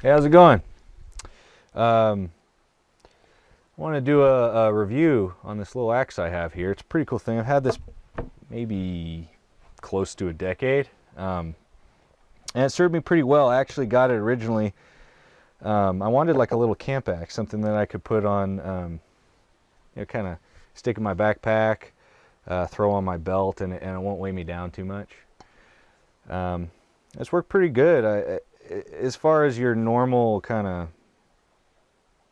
Hey, how's it going? I want to do a review on this little axe I have here. It's a pretty cool thing. I've had this maybe close to a decade, and it served me pretty well. I actually got it originally. I wanted like a little camp axe, something that I could put on, kind of stick in my backpack, throw on my belt, and it won't weigh me down too much. It's worked pretty good. As far as your normal kind of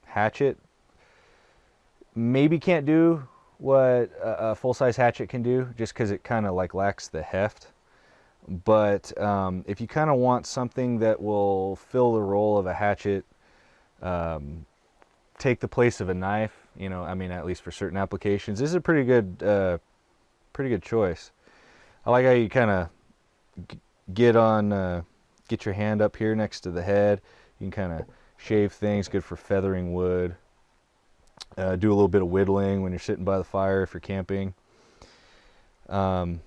hatchet, maybe can't do what a full-size hatchet can do, just because it kind of like lacks the heft. But if you kind of want something that will fill the role of a hatchet, take the place of a knife, I mean, at least for certain applications, this is a pretty good choice. I like how you kind of get your hand up here next to the head. You can kind of shave things, good for feathering wood. Do a little bit of whittling when you're sitting by the fire if you're camping. The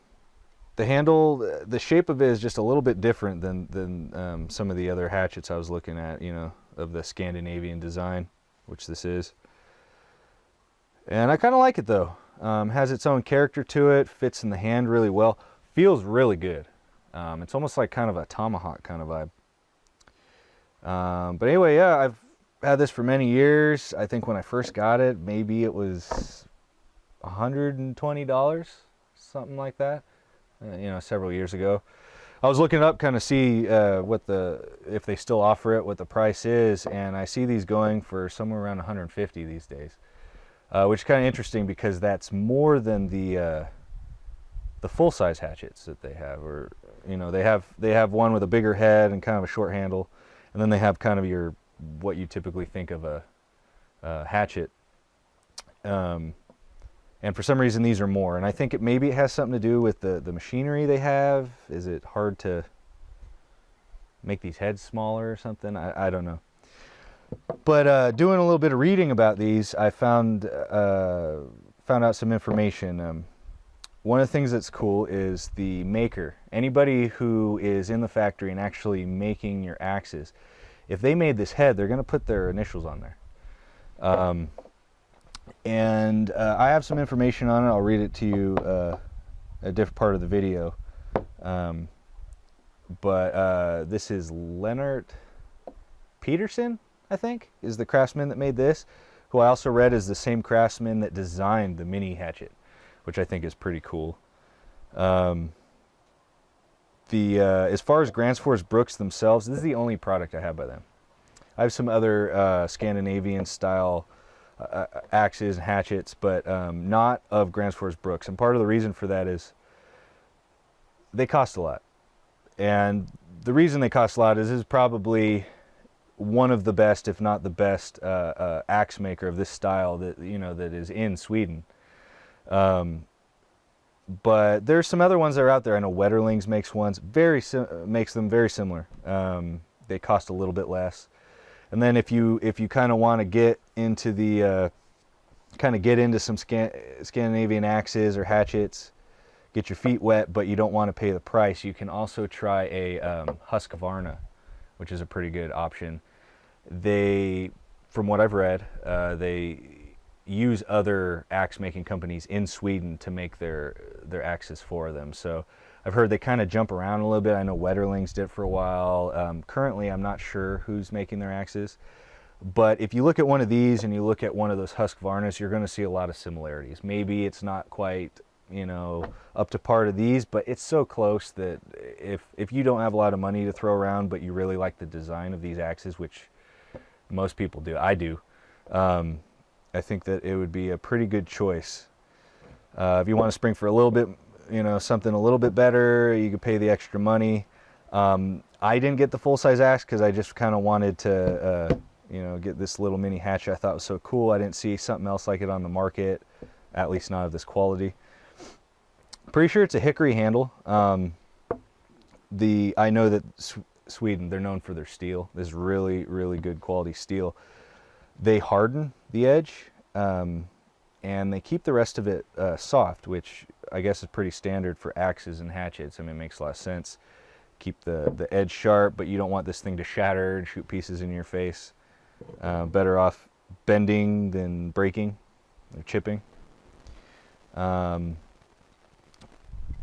handle, the shape of it is just a little bit different than some of the other hatchets I was looking at, of the Scandinavian design, which this is. And I kind of like it though. Has its own character to it, fits in the hand really well, feels really good. It's almost like kind of a tomahawk kind of vibe. But anyway, yeah, I've had this for many years. I think when I first got it, maybe it was $120, something like that. Several years ago. I was looking up, kind of see if they still offer it, what the price is, and I see these going for somewhere around 150 these days, which is kind of interesting because that's more than the full-size hatchets that they have. Or they have one with a bigger head and kind of a short handle, and then they have kind of what you typically think of a hatchet. And for some reason these are more, and I think maybe it has something to do with the machinery they have. Is it hard to make these heads smaller or something? I don't know. But doing a little bit of reading about these, I found out some information. One of the things that's cool is the maker. Anybody who is in the factory and actually making your axes, if they made this head, they're going to put their initials on there. And I have some information on it. I'll read it to you a different part of the video. But this is Lennart Peterson, I think, is the craftsman that made this, who I also read is the same craftsman that designed the mini hatchet, which I think is pretty cool. As far as Gransfors Bruks themselves, this is the only product I have by them. I have some other Scandinavian style axes and hatchets, but not of Gransfors Bruks. And part of the reason for that is they cost a lot. And the reason they cost a lot is this is probably one of the best, if not the best, axe maker of this style that that is in Sweden. But there's some other ones that are out there. I know Wetterlings makes ones makes them very similar. They cost a little bit less. And then if you kind of want to get into the some Scandinavian axes or hatchets, get your feet wet, but you don't want to pay the price, you can also try a Husqvarna, which is a pretty good option. They, from what I've read, they use other axe making companies in Sweden to make their axes for them. So I've heard they kind of jump around a little bit. I know Wetterlings did for a while. Currently, I'm not sure who's making their axes. But if you look at one of these and you look at one of those Husqvarnas, you're going to see a lot of similarities. Maybe it's not quite, up to par to these, but it's so close that if you don't have a lot of money to throw around, but you really like the design of these axes, which most people do, I do, I think that it would be a pretty good choice. If you want to spring for a little bit, something a little bit better, you could pay the extra money. I didn't get the full-size axe because I just kind of wanted to, get this little mini hatchet I thought was so cool. I didn't see something else like it on the market, at least not of this quality. Pretty sure it's a Hickory Handle. I know that Sweden, they're known for their steel. This really, really good quality steel. They harden the edge, and they keep the rest of it keep the rest of it soft, which I guess is pretty standard for axes and hatchets. I mean, it makes a lot of sense. keep the edge sharp, but you don't want this thing to shatter and shoot pieces in your face. Better off bending than breaking or chipping.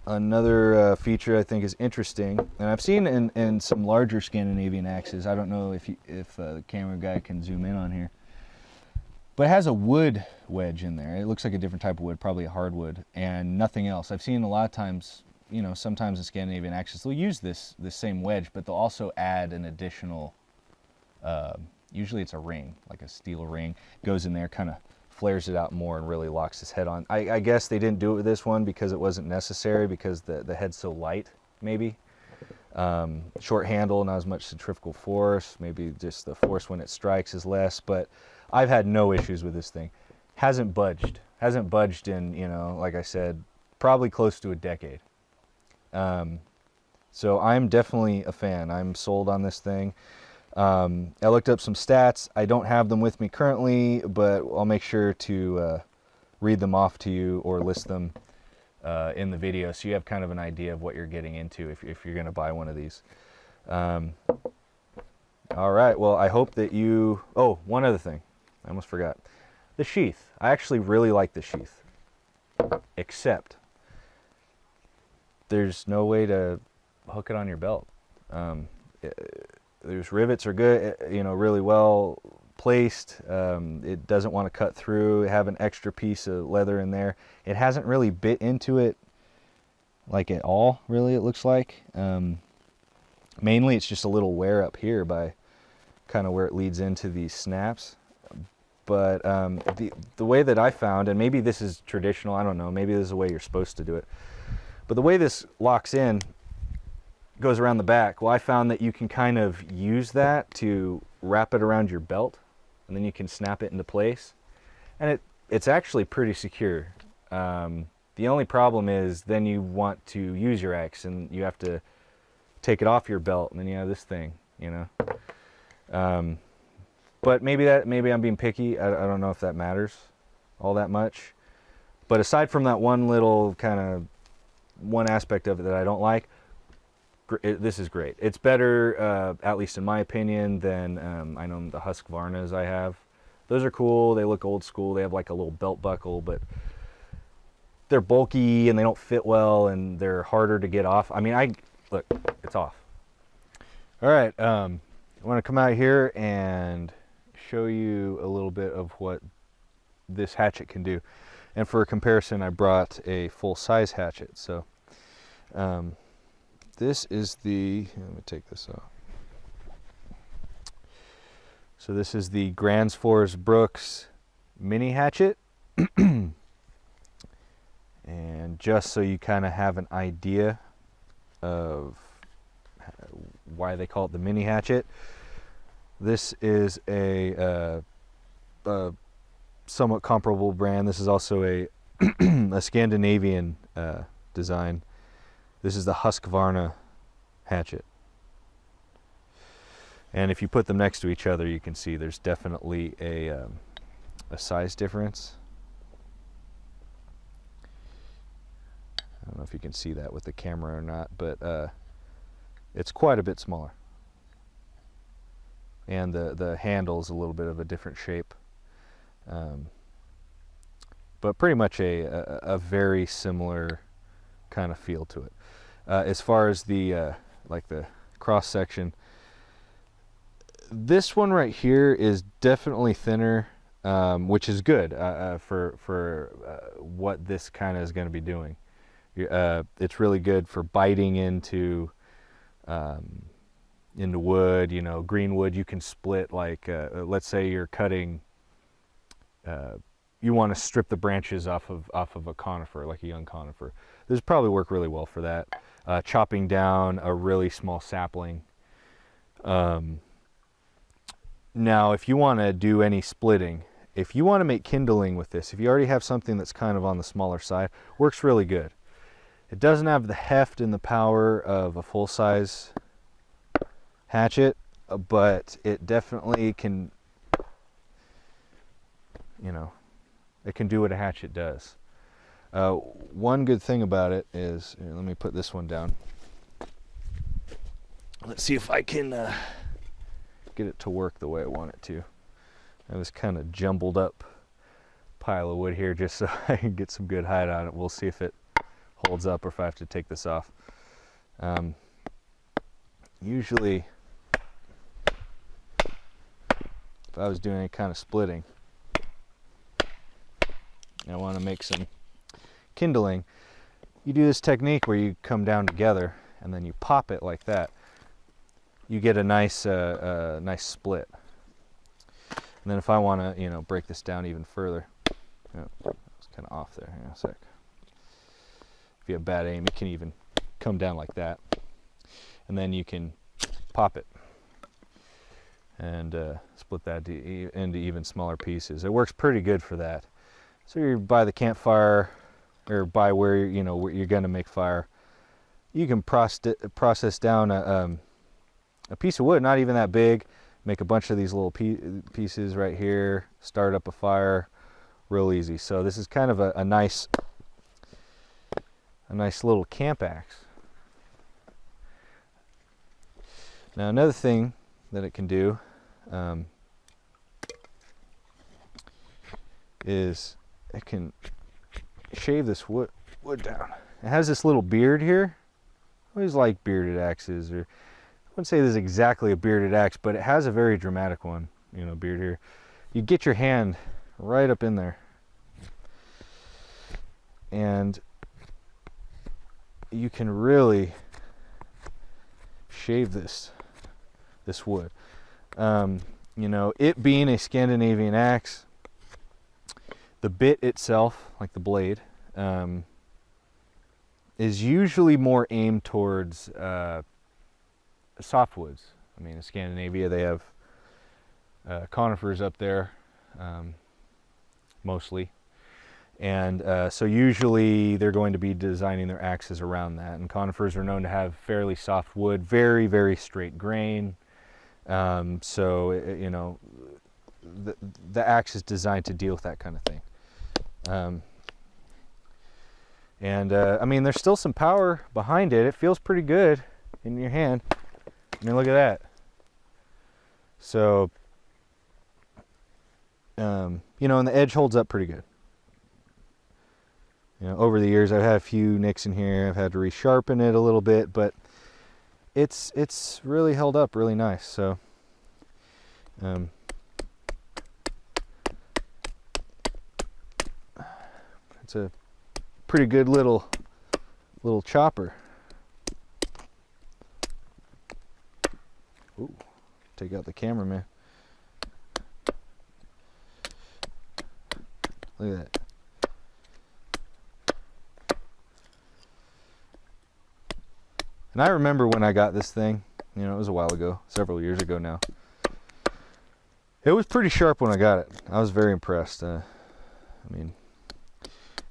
Another feature I think is interesting, and I've seen in some larger Scandinavian axes. I don't know if the camera guy can zoom in on here, but it has a wood wedge in there. It looks like a different type of wood, probably a hardwood, and nothing else. I've seen a lot of times, you know, sometimes in Scandinavian axes they'll use this same wedge, but they'll also add an additional. Usually it's a ring, like a steel ring, goes in there, kind of flares it out more and really locks his head on. I guess they didn't do it with this one because it wasn't necessary, because the head's so light, maybe. Short handle, not as much centrifugal force, maybe just the force when it strikes is less, but I've had no issues with this thing. Hasn't budged in, you know, like I said, probably close to a decade. So I'm definitely a fan. I'm sold on this thing. I looked up some stats. I don't have them with me currently, but I'll make sure to read them off to you or list them in the video, so you have kind of an idea of what you're getting into if you're going to buy one of these. All right, well, I hope that you... Oh, one other thing. I almost forgot. The sheath. I actually really like the sheath, except there's no way to hook it on your belt. There's rivets are good, you know, really well placed. It doesn't want to cut through. Have an extra piece of leather in there. It hasn't really bit into it like at all, really, it looks like. Mainly it's just a little wear up here by kind of where it leads into these snaps. But the way that I found, and maybe this is traditional, I don't know, maybe this is the way you're supposed to do it, but the way this locks in goes around the back. Well, I found that you can kind of use that to wrap it around your belt, and then you can snap it into place, and it's actually pretty secure. The only problem is then you want to use your axe and you have to take it off your belt, and then you have this thing, you know. But maybe I'm being picky. I don't know if that matters all that much, but aside from that one little kind of one aspect of it that I don't like, this is great. It's better, at least in my opinion, than I know the Husqvarnas I have. Those are cool. They look old school. They have like a little belt buckle, but they're bulky and they don't fit well, and they're harder to get off. I mean, look, it's off. All right, I want to come out here and show you a little bit of what this hatchet can do. And for a comparison, I brought a full-size hatchet. So. This is let me take this off. So this is the Gransfors Bruks Mini Hatchet. And just so you kind of have an idea of why they call it the Mini Hatchet, this is a somewhat comparable brand. This is also a Scandinavian design. This is the Husqvarna hatchet. And if you put them next to each other, you can see there's definitely a size difference. I don't know if you can see that with the camera or not, but it's quite a bit smaller. And the handle's a little bit of a different shape. But pretty much a very similar kind of feel to it. As far as the like the cross section, this one right here is definitely thinner, which is good for what this kind of is going to be doing. It's really good for biting into wood. You know, green wood you can split. Like let's say you're cutting. You want to strip the branches off of a conifer, like a young conifer. This would probably work really well for that. Chopping down a really small sapling. Now, if you want to do any splitting, if you want to make kindling with this, if you already have something that's kind of on the smaller side, works really good. It doesn't have the heft and the power of a full-size hatchet, but it definitely can, you know, it can do what a hatchet does. One good thing about it is, here, let me put this one down. Let's see if I can get it to work the way I want it to. I was kind of jumbled up pile of wood here just so I can get some good height on it. We'll see if it holds up or if I have to take this off. Usually, if I was doing any kind of splitting, I want to make some kindling, you do this technique where you come down together and then you pop it like that. You get a nice nice split. And then if I want to, you know, break this down even further, it's kind of off there. Hang on a sec. If you have bad aim, it can even come down like that, and then you can pop it and split that into even smaller pieces. It works pretty good for that. So you're by the campfire or by where you know where you're going to make fire. You can process down a piece of wood, not even that big. Make a bunch of these little pieces right here. Start up a fire, real easy. So this is kind of a nice little camp axe. Now another thing that it can do is it can shave this wood down. It has this little beard here. I always like bearded axes, or I wouldn't say this is exactly a bearded axe, but it has a very dramatic one, you know, beard here. You get your hand right up in there and you can really shave this wood. You know, it being a Scandinavian axe, the bit itself, like the blade, is usually more aimed towards softwoods. I mean, in Scandinavia, they have conifers up there, mostly. And so usually they're going to be designing their axes around that. And conifers are known to have fairly soft wood, very, very straight grain. So, you know, the axe is designed to deal with that kind of thing. I mean, there's still some power behind it. It feels pretty good in your hand. I mean, look at that. So, you know, and the edge holds up pretty good. You know, over the years, I've had a few nicks in here. I've had to resharpen it a little bit, but it's really held up really nice. So, it's a pretty good little chopper. Ooh, take out the cameraman. Look at that. And I remember when I got this thing, you know, it was a while ago, several years ago now. It was pretty sharp when I got it. I was very impressed. I mean,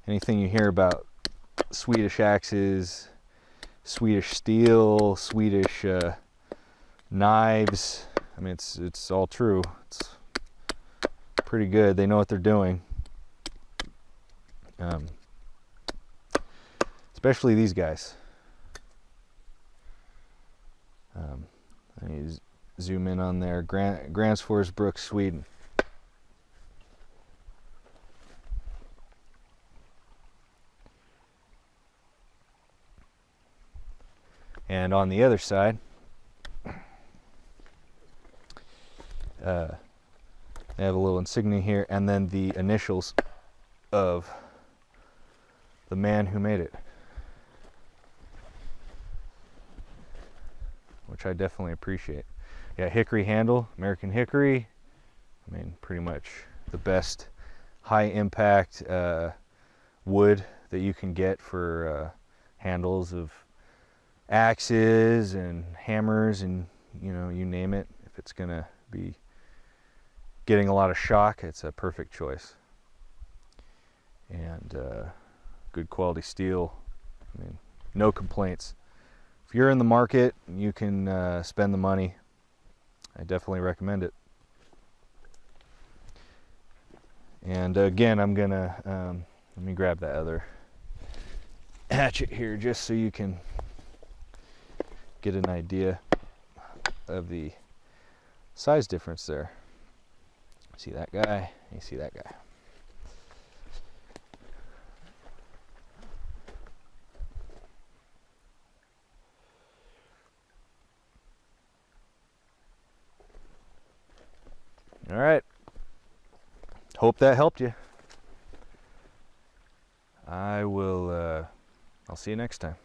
anything you hear about Swedish axes, Swedish steel, Swedish knives, I mean, it's all true. It's pretty good. They know what they're doing. Especially these guys. I need to zoom in on there. Gransfors Bruks, Sweden. And on the other side, they have a little insignia here, and then the initials of the man who made it, which I definitely appreciate. Yeah, Hickory Handle, American Hickory. I mean, pretty much the best high impact wood that you can get for handles of axes and hammers, and you know, you name it. If it's gonna be getting a lot of shock, it's a perfect choice. And good quality steel. I mean, no complaints. If you're in the market, you can spend the money. I definitely recommend it. And again, I'm gonna let me grab that other hatchet here just so you can get an idea. of the size difference there. See that guy? You see that guy? All right. Hope that helped you. I'll see you next time.